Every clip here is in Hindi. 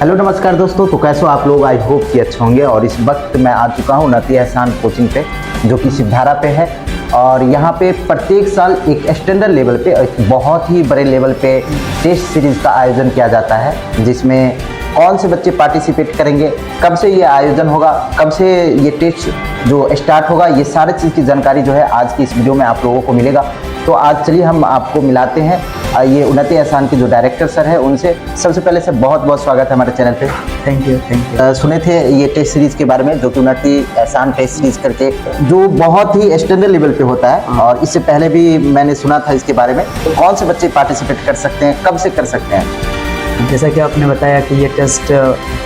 हेलो नमस्कार दोस्तों, तो कैसे हो आप लोग। आई होप कि अच्छे होंगे। और इस वक्त मैं आ चुका हूँ उन्नति एहसान कोचिंग पे, जो कि सिद्धारा पे है। और यहाँ पे प्रत्येक साल एक स्टैंडर्ड लेवल पे, एक बहुत ही बड़े लेवल पे टेस्ट सीरीज़ का आयोजन किया जाता है, जिसमें कौन से बच्चे पार्टिसिपेट करेंगे, कब से ये आयोजन होगा, कब से ये टेस्ट जो स्टार्ट होगा, ये सारी चीज़ की जानकारी जो है आज की इस वीडियो में आप लोगों को मिलेगा। तो आज चलिए हम आपको मिलाते हैं ये उन्नति एहसान के जो डायरेक्टर सर है उनसे। सबसे पहले सर बहुत बहुत स्वागत है हमारे चैनल पे। Thank you. सुने थे ये टेस्ट सीरीज़ के बारे में, जो कि उन्नति एहसान टेस्ट सीरीज़ करके जो बहुत ही स्टैंडर्ड लेवल पे होता है, और इससे पहले भी मैंने सुना था इसके बारे में। तो कौन से बच्चे पार्टिसिपेट कर सकते हैं, कब से कर सकते हैं? जैसा कि आपने बताया कि ये टेस्ट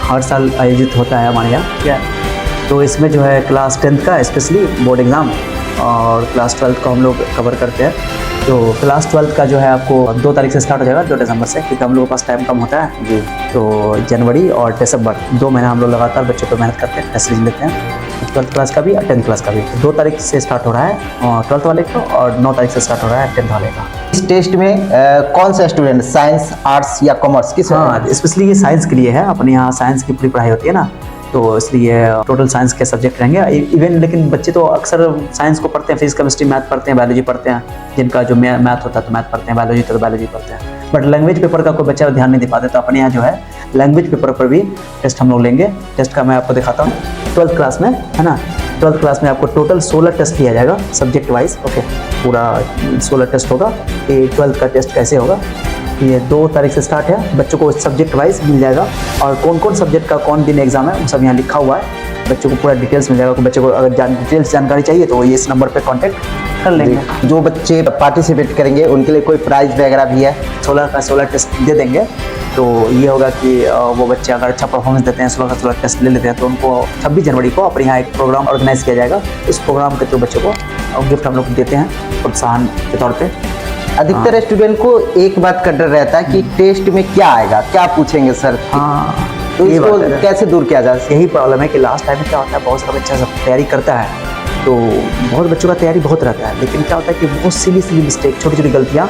हर साल आयोजित होता है हमारे यहाँ, क्या तो इसमें जो है क्लास 10th का स्पेशली बोर्ड एग्ज़ाम और क्लास 12th को हम लोग कवर करते हैं। तो क्लास 12th का जो है आपको 2 तारीख से स्टार्ट हो जाएगा, 2 दिसंबर से, क्योंकि हम लोगों के पास टाइम कम होता है जी। तो जनवरी और दिसंबर 2 महीना हम लोग लगातार बच्चों पर मेहनत करते हैं, टेस्ट सीरीज लेते हैं। 12th क्लास का भी और 10th क्लास का भी 2 तारीख से स्टार्ट हो रहा है, और 12th वाले को, और 9 तारीख से स्टार्ट हो रहा है 10th वाले का। इस टेस्ट में कौन सा स्टूडेंट, साइंस, आर्ट्स या कॉमर्स, किस? हाँ, स्पेशली ये साइंस के लिए है। अपने यहाँ साइंस की पूरी पढ़ाई होती है ना, तो इसलिए टोटल साइंस के सब्जेक्ट रहेंगे। इवन लेकिन बच्चे तो अक्सर साइंस को पढ़ते हैं, फिजिक्स, केमिस्ट्री, मैथ पढ़ते हैं, बायोलॉजी पढ़ते हैं। जिनका जो मैथ होता है तो मैथ पढ़ते हैं, बायोलॉजी तो बायोलॉजी पढ़ते हैं। बट लैंग्वेज पेपर का कोई बच्चा ध्यान नहीं दे पाते, तो अपने यहाँ जो है लैंग्वेज पेपर पर भी टेस्ट हम लोग लेंगे। टेस्ट का मैं आपको दिखाता हूँ। 12th क्लास में है ना, 12th क्लास में आपको टोटल 16 टेस्ट लिया जाएगा सब्जेक्ट वाइज। ओके, पूरा 16 टेस्ट होगा। ये 12th का टेस्ट कैसे होगा, ये 2 तारीख से स्टार्ट है। बच्चों को सब्जेक्ट वाइज मिल जाएगा, और कौन कौन सब्जेक्ट का कौन दिन एग्जाम है वो सब यहाँ लिखा हुआ है। बच्चों को पूरा डिटेल्स मिल जाएगा। बच्चों को अगर डिटेल्स जानकारी चाहिए तो ये इस नंबर पे कांटेक्ट कर लेंगे। जो बच्चे पार्टिसिपेट करेंगे उनके लिए कोई प्राइज वगैरह भी है? 16 का 16 टेस्ट दे देंगे। तो ये होगा कि वो बच्चे अगर अच्छा परफॉर्मेंस देते हैं, 16 का 16 टेस्ट ले लेते हैं, तो उनको 26 जनवरी को अपने यहाँ एक प्रोग्राम ऑर्गेनाइज किया जाएगा। इस प्रोग्राम के थ्रू बच्चों को गिफ्ट हम लोग देते हैं प्रोत्साहन के तौर पर। अधिकतर स्टूडेंट को एक बात का डर रहता है कि टेस्ट में क्या आएगा, क्या पूछेंगे सर। हाँ, तो इसको कैसे दूर किया जाए? यही प्रॉब्लम है कि लास्ट टाइम में क्या होता है, बहुत सारा बच्चा सब तैयारी करता है, तो बहुत बच्चों का तैयारी बहुत रहता है, लेकिन क्या होता है कि बहुत सिली मिस्टेक, छोटी छोटी गलतियाँ,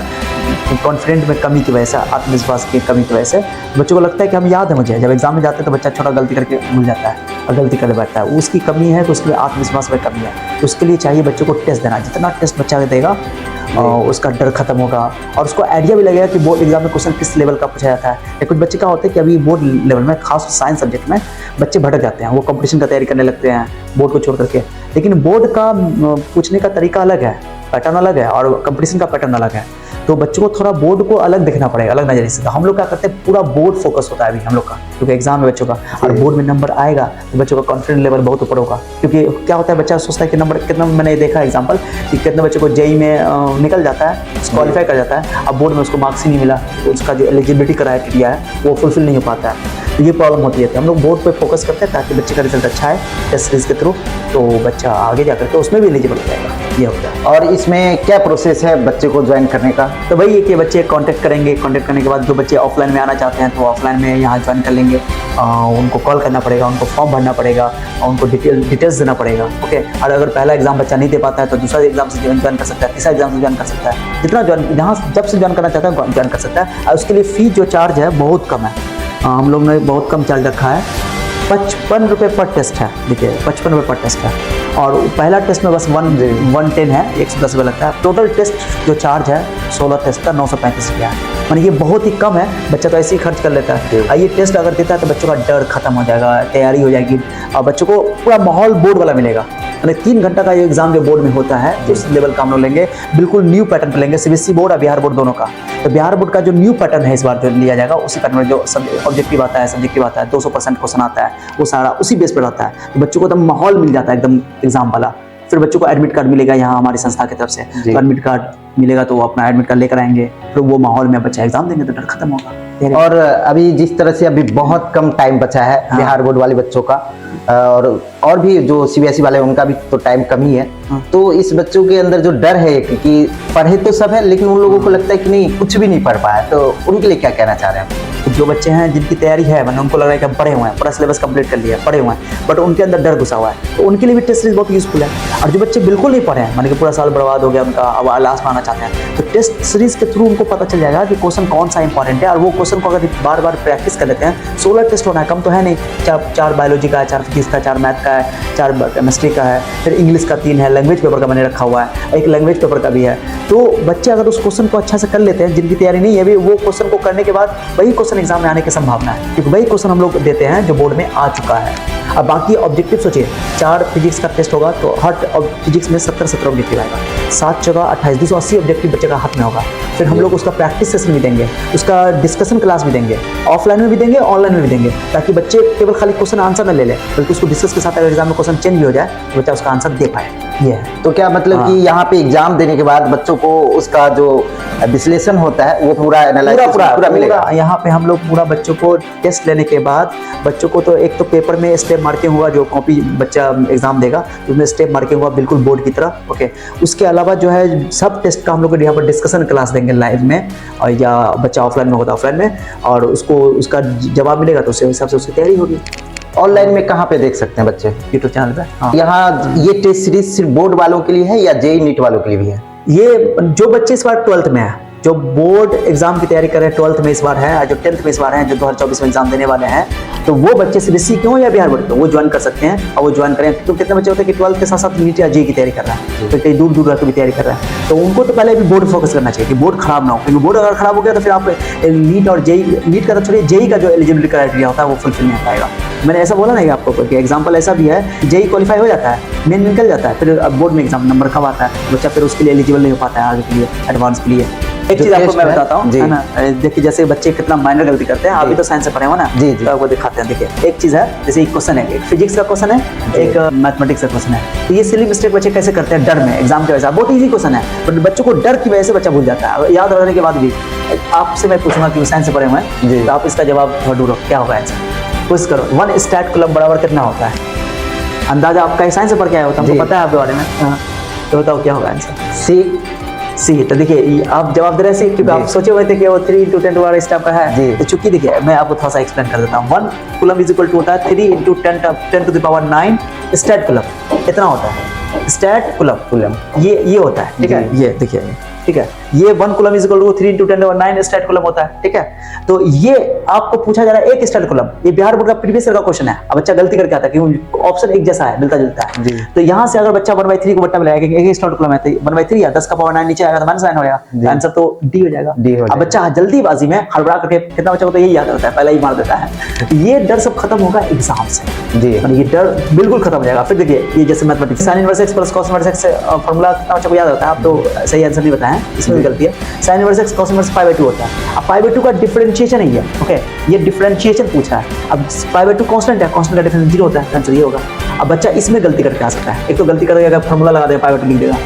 कॉन्फिडेंट में कमी की वजह से, आत्मविश्वास की कमी की वजह से बच्चों को लगता है कि हम याद है मुझे। जब एग्जाम में जाते हैं तो बच्चा छोटा गलती करके भूल जाता है और गलती कर बैठता है। उसकी कमी है, तो उसके लिए आत्मविश्वास में कमी है। तो उसके लिए चाहिए बच्चों को टेस्ट देना। जितना टेस्ट बच्चा देगा और उसका डर खत्म होगा, और उसको आइडिया भी लगेगा कि बोर्ड एग्जाम में क्वेश्चन किस लेवल का पूछा जाता है। या कुछ बच्चे क्या होते हैं कि अभी बोर्ड लेवल में, खास साइंस सब्जेक्ट में बच्चे भटक जाते हैं, वो कंपटीशन का तैयारी करने लगते हैं बोर्ड को छोड़ करके। लेकिन बोर्ड का पूछने का तरीका अलग है, पैटर्न अलग है, और कंपटीशन का पैटर्न अलग है। तो बच्चों को थोड़ा बोर्ड को अलग देखना पड़ेगा, अलग नजरिए से। हम लोग क्या करते हैं, पूरा बोर्ड फोकस होता है अभी हम लोग का, क्योंकि एग्जाम में बच्चों का, और बोर्ड में नंबर आएगा तो बच्चों का कॉन्फिडेंस लेवल बहुत ऊपर होगा। क्योंकि क्या होता है, बच्चा सोचता है कि नंबर कितना, मैंने देखा एग्जाम्पल कि कितने बच्चों को जेई में निकल जाता है, क्वालिफाई कर जाता है, अब बोर्ड में उसको मार्क्स ही नहीं मिला, तो उसका जो एलिजिबिलिटी क्राइटेरिया है वो फुलफिल नहीं हो पाता है। तो ये प्रॉब्लम होती है। तो हम लोग बोर्ड पे फोकस करते हैं ताकि बच्चे का रिजल्ट अच्छा है टेस्ट सीरीज के थ्रू, तो बच्चा आगे जाकर के उसमें भी एलिजिबल हो जाएगा। ये होता है। और इसमें क्या प्रोसेस है बच्चे को ज्वाइन करने का? तो वही है कि बच्चे कांटेक्ट करेंगे, कांटेक्ट करने के बाद जो बच्चे ऑफलाइन में आना चाहते हैं तो ऑफलाइन में यहाँ ज्वाइन कर लेंगे। उनको कॉल करना पड़ेगा, उनको फॉर्म भरना पड़ेगा, और उनको डिटेल्स देना पड़ेगा। ओके, और अगर पहला एग्जाम बच्चा नहीं दे पाता है तो दूसरा एग्जाम से ज्वाइन कर सकता है, तीसरा एग्जाम से ज्वाइन कर सकता है। जितना ज्वाइन, जहाँ जब से ज्वाइन करना चाहता है ज्वाइन कर सकता है। और उसके लिए फीस जो चार्ज है बहुत कम है। हम लोग ने बहुत कम चार्ज रखा है, 55 रुपये पर टेस्ट है। देखिए 55 रुपये पर टेस्ट है, और पहला टेस्ट में बस 110 है, 110 रुपये लगता है। टोटल टेस्ट जो चार्ज है 16 टेस्ट का 935 रुपया है। माने ये बहुत ही कम है, बच्चा तो ऐसे ही खर्च कर लेता है। और ये टेस्ट अगर देता है तो बच्चों का डर खत्म हो जाएगा, तैयारी हो जाएगी, और बच्चों को पूरा माहौल बोर्ड वाला मिलेगा। यानी 3 घंटा का ये एग्जाम जो बोर्ड में होता है, तो उस लेवल का हम लोग लेंगे, बिल्कुल न्यू पैटर्न पर लेंगे। सीबीएसई बोर्ड और बिहार बोर्ड दोनों का। तो बिहार बोर्ड का जो न्यू पैटर्न है इस बार जो लिया जाएगा, उसी पैटर्न में जो सब ऑब्जेक्टिव आता है, सब्जेक्टिव आता है, 200% क्वेश्चन आता है, वो सारा उसी बेस पर रहता है। तो बच्चों को एकदम माहौल मिल जाता है एकदम एग्जाम वाला। फिर बच्चों को एडमिट कार्ड मिलेगा यहाँ हमारी संस्था की तरफ से। तो एडमिट कार्ड मिलेगा तो वो अपना एडमिट कार्ड लेकर आएंगे, फिर वो माहौल में बच्चा एग्जाम देंगे तो डर खत्म होगा। और अभी जिस तरह से अभी बहुत कम टाइम बचा है बिहार बोर्ड वाले बच्चों का, और और भी जो सीबीएसई वाले हैं उनका भी तो टाइम कम ही है। तो इस बच्चों के अंदर जो डर है कि पढ़े तो सब है लेकिन उन लोगों को लगता है कि नहीं कुछ भी नहीं पढ़ पाया, तो उनके लिए क्या कहना चाह रहे हैं? जो बच्चे हैं जिनकी तैयारी है, मतलब उनको लग रहा है कि हम पढ़े हुए हैं, पूरा सिलेबस कंप्लीट कर लिया, पढ़े हुए हैं, बट उनके अंदर डर घुसा हुआ है, तो उनके लिए भी टेस्ट सीरीज बहुत यूजफुल है। और जो बच्चे बिल्कुल नहीं पढ़े हैं, माने कि पूरा साल बर्बाद हो गया उनका, अब लास्ट में आना चाहते हैं, तो टेस्ट सीरीज के थ्रू उनको पता चल जाएगा कि क्वेश्चन कौन सा इंपॉर्टेंट है, और वो क्वेश्चन को अगर बार बार प्रैक्टिस कर लेते हैं, 16 टेस्ट होना है, कम तो है नहीं, चार बायोलॉजी का है, 4 फिजिक्स का, 4 मैथ का है, 4 केमिस्ट्री का है, फिर इंग्लिश का 3 है, लैंग्वेज पेपर का मैंने रखा हुआ है, एक लैंग्वेज पेपर का भी है। तो बच्चे अगर उस क्वेश्चन को अच्छा से कर लेते हैं, जिनकी तैयारी नहीं है भी, वो क्वेश्चन को करने के बाद वही क्वेश्चन एग्जाम में आने की संभावना है, क्योंकि वही क्वेश्चन हम लोग देते हैं जो बोर्ड में आ चुका है। अब बाकी ऑब्जेक्टिव सोचिए, 4 फिजिक्स का टेस्ट होगा तो हर फिजिक्स में 17 ऑब्जेक्टिव आएगा, 7 जगह 28, 280 ऑब्जेक्टिव बच्चे का हाथ में होगा। फिर हम लोग उसका प्रैक्टिस सेशन भी देंगे, उसका डिस्कशन क्लास भी देंगे, ऑफलाइन में भी देंगे, ऑनलाइन में भी देंगे, ताकि बच्चे केवल खाली क्वेश्चन आंसर न ले ले, बल्कि उसको डिस्कस के साथ अगर एग्जाम में क्वेश्चन चेंज भी हो जाए तो बच्चा उसका आंसर दे पाए। ये है। तो क्या मतलब कि यहाँ पे एग्जाम देने के बाद बच्चों को उसका जो विश्लेषण होता है वो पूरा एनालाइसिस पूरा मिलेगा? यहाँ पे हम लोग पूरा बच्चों को टेस्ट लेने के बाद बच्चों को तो एक तो पेपर में स्टेप मार्किंग हुआ, जो कॉपी बच्चा एग्जाम देगा उसमें स्टेप मार्किंग हुआ बिल्कुल बोर्ड की तरह। ओके, उसके अलावा जो है सब टेस्ट का हम लोग यहाँ पर डिस्कशन क्लास देंगे लाइव में, और या बच्चा ऑफलाइन में होता है ऑफलाइन में, और उसको उसका जवाब मिलेगा तो उस हिसाब से उसकी तैयारी होगी। ऑनलाइन में कहाँ पे देख सकते हैं बच्चे? यूट्यूब चैनल पे। हाँ। यहाँ ये टेस्ट सीरीज सिर्फ बोर्ड वालों के लिए है या जेई नीट वालों के लिए भी है? ये जो बच्चे इस बार 12th में है, जो बोर्ड एग्जाम की तैयारी कर रहे हैं 12th में इस बार है, जो 10th में इस बार हैं, जो 2024 में एग्जाम देने वाले हैं, तो वो बच्चे सीबीएसई के हो या बिहार बोर्ड के, वो ज्वाइन कर सकते हैं। और वो ज्वाइन करें तो कितने बच्चे होते हैं कि 12th के साथ साथ नीट या जेईई की तैयारी कर रहा है, तो कहीं दूर दूर रह के भी तैयारी कर रहा है, तो उनको तो पहले भी बोर्ड फोकस करना चाहिए कि बोर्ड खराब ना हो, क्योंकि बोर्ड अगर खराब हो गया तो फिर आप नीट और जेईई, नीट का तो छोड़िए, जेईई का जो एलिजिबिलिटी क्राइटेरिया होता है वो फुलफिल नहीं हो पाएगा। मैंने ऐसा बोला नहीं आपको कि एग्जाम्पल ऐसा भी है, जेईई क्वालिफाई हो जाता है, मेन निकल जाता है, फिर बोर्ड में एग्जाम नंबर कब आता है, बच्चा फिर उसके लिए एलिजिबल नहीं हो पाता है आगे के लिए, एडवांस के लिए। एक चीज आपको मैं बताता हूँ, है ना, देखिए जैसे बच्चे कितना माइनर गलती करते हैं, आप भी तो साइंस से पढ़े हो ना, तो आपको दिखाते हैं। देखिए एक चीज है, जैसे एक क्वेश्चन है, एक फिजिक्स का क्वेश्चन है, एक मैथमेटिक्स का क्वेश्चन है, तो ये सिली मिस्टेक बच्चे कैसे करते हैं? डर में, एग्जाम की वजह से। बहुत ईजी क्वेश्चन है, बट बच्चों को डर की वजह से बच्चा भूल जाता है। याद रहने के बाद भी आपसे मैं पूछूंगा कि साइंस से पढ़े हुए हैं, तो आप इसका जवाब थोड़ा ढूंढो क्या होगा आंसर, पुश करो। 1 स्टैट कूलम बराबर कितना होता है? अंदाजा आपका साइंस से पढ़ के आया होता है, हमको पता है आपके बारे में, तो बताओ क्या होगा आंसर? सी। तो देखिए आप जवाब दे रहे हैं, क्योंकि आप सोचे हुए थे कि वो 3 × 10 वाला स्टेप है, तो चूंकि देखिए मैं आपको थोड़ा सा एक्सप्लेन कर देता हूँ। 1 कूलम इज इक्वल टू होता है 3 × 10 to the power 9 stat coulomb, इतना होता है स्टैट कूलम, ये होता है, ठीक है, ये देखिए, ठीक है, ये 1 coulomb is equal to 3 × 10 to the power 9 stat coulomb होता है, ठीक है। तो ये आपको पूछा जा रहा है एक स्टैट कूलम, ये बिहार बोर्ड का प्रीवियस ईयर का क्वेश्चन है। अब बच्चा गलती करके आता है कि ऑप्शन एक जैसा है, मिलता जुलता है, तो यहाँ से अगर बच्चा 1/3 को बट्टा मिलाएगा कि एक स्टैट कूलम है, तो 1/3 या 10 का पावर 9 नीचे आएगा तो -9 हो जाएगा, आंसर तो डी हो जाएगा। अब बच्चा जल्दीबाजी में हड़बड़ा करके, कितना बच्चा को तो यही याद रहता है, पहले ही मार देता है, ये डर सब खत्म होगा एग्जाम से जी, ये डर बिल्कुल खत्म हो जाएगा। फिर देखिए ये जैसे mathematics sin inverse x + cos inverse x formula कितना बच्चा को याद होता है? आप तो सही आंसर नहीं बताएं, इसमें भी गलती है। sin inverse x cos inverse π/2 होता है। अब π/2 का डिफरेंशिएशन है ये, ओके, ये डिफरेंशिएशन पूछा है। अब π/2 कांस्टेंट है, कांस्टेंट का डिफरेंस 0 होता है, आंसर ये होगा। अब बच्चा इसमें गलती करके आ सकता है, एक तो गलती करके अगर फॉर्मूला लगा देगा π/2 लिख देगा,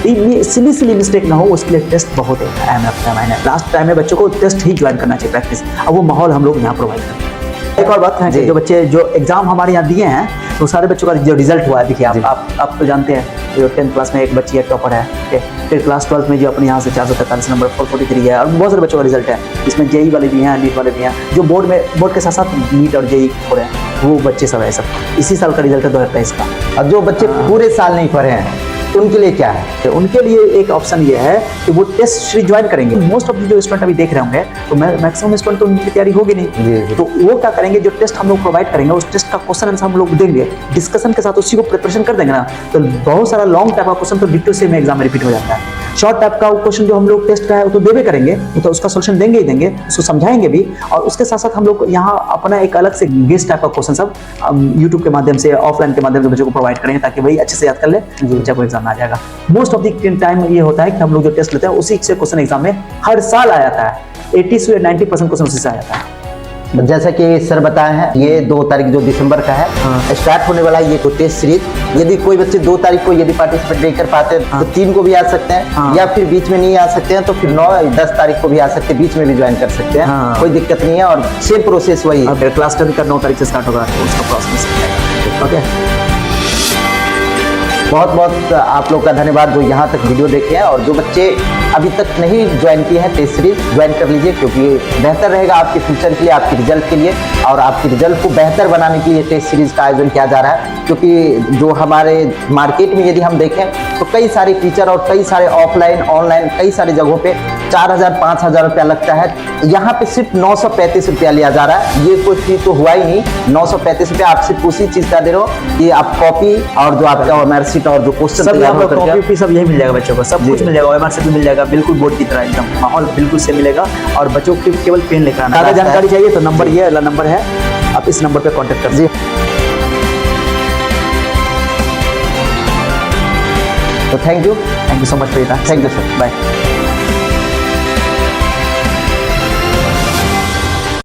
ये सिली मिस्टेक ना हो, उसके लिए टेस्ट बहुत अहम रखता है मायने। लास्ट टाइम में बच्चों को टेस्ट ही ज्वाइन करना चाहिए, प्रैक्टिस। अब वो माहौल हम लोग यहाँ प्रोवाइड करते हैं। एक और बात है कि जो बच्चे जो एग्जाम हमारे यहाँ दिए हैं, तो सारे बच्चों का जो रिजल्ट हुआ है, देखिए आप तो जानते हैं, जो 10th क्लास में एक बच्ची है टॉपर है, फिर क्लास 12th में जो अपने यहाँ से 443 नंबर 443 है, और बहुत सारे बच्चों का रिजल्ट है। इसमें जेईई वाले भी हैं, नीट वाले भी हैं, जो बोर्ड के साथ साथ नीट और जेईई हो रहे हैं, वो बच्चे सब है। सब इसी साल का रिजल्ट है 2023 का। अब जो बच्चे पूरे साल नहीं पढ़े हैं उनके लिए क्या है? तो उनके लिए एक ऑप्शन ये है कि वो टेस्ट सीरीज ज्वाइन करेंगे। मोस्ट ऑफ जो स्टूडेंट अभी देख रहे होंगे, तो मैक्सिमम स्टूडेंट तो उनकी तैयारी होगी नहीं, तो वो क्या करेंगे, जो टेस्ट हम लोग प्रोवाइड करेंगे, उस टेस्ट का क्वेश्चन आंसर हम लोग देंगे, डिस्कशन के साथ उसी को प्रिपरेशन कर देंगे ना, तो बहुत सारा लॉन्ग टाइप का क्वेश्चन तो डिक्टो सेम एग्जाम में रिपीट हो जाता है। शॉर्ट टाइप का क्वेश्चन जो हम लोग टेस्ट का है वो तो देवे करेंगे, तो उसका सोल्यूशन देंगे ही देंगे, उसको समझाएंगे भी, और उसके साथ साथ हम लोग यहाँ अपना एक अलग से गेस्ट टाइप का क्वेश्चन सब यूट्यूब के माध्यम से, ऑफलाइन के माध्यम से बच्चों को प्रोवाइड करेंगे, ताकि वही अच्छे से याद कर ले, बच्चा को एग्जाम आ जाएगा। मोस्ट ऑफ द टाइम ये होता है कि हम लोग जो टेस्ट लेते हैं उसी से क्वेश्चन एग्जाम में हर साल आ जाता है, 80 से 90% क्वेश्चन उसी से आ जाता है। जैसा कि सर बताए हैं, ये 2 तारीख जो दिसंबर का है स्टार्ट होने वाला है ये तो टेस्ट सीरीज। यदि कोई बच्चे 2 तारीख को यदि पार्टिसिपेट नहीं कर पाते हैं तो 3 को भी आ सकते हैं, या फिर बीच में नहीं आ सकते हैं तो फिर 9-10 तारीख को भी आ सकते हैं, बीच में भी ज्वाइन कर सकते हैं, कोई दिक्कत नहीं है। और सेम प्रोसेस वही है, क्लास 10 का 9 तारीख से स्टार्ट होगा, तो उसका प्रोसेस ओके। बहुत बहुत आप लोग का धन्यवाद जो यहाँ तक वीडियो देखे हैं, और जो बच्चे अभी तक नहीं ज्वाइन किए हैं टेस्ट सीरीज ज्वाइन कर लीजिए, क्योंकि बेहतर रहेगा आपके फ्यूचर के लिए, आपके रिजल्ट के लिए, और आपके रिजल्ट को बेहतर बनाने के लिए टेस्ट सीरीज का आयोजन किया जा रहा है। क्योंकि जो हमारे मार्केट में यदि हम देखें तो कई सारे टीचर और कई सारे ऑफलाइन ऑनलाइन कई सारी जगहों पे 4,000-5,000 रुपया लगता है, यहाँ पे सिर्फ 935 रुपया लिया जा रहा है। ये कोई फी तो हुआ ही नहीं, 935 रुपया आप सिर्फ उसी चीज़ का दे रहे हो कि आप कॉपी और जो आपका मार्कशीट और जो क्वेश्चन सब यहाँ पर कॉपी सब यही मिल जाएगा बच्चों को, सब कुछ मिल जाएगा, OMR से भी मिल जाएगा, बिल्कुल बोर्ड की तरह एकदम माहौल बिल्कुल से मिलेगा। और बच्चों को केवल पेन लेकर आना। अगर जानकारी चाहिए तो नंबर ये वाला नंबर है, आप इस नंबर पर कॉन्टैक्ट कर जी। तो thank you so much for your time. Thank you sir, bye.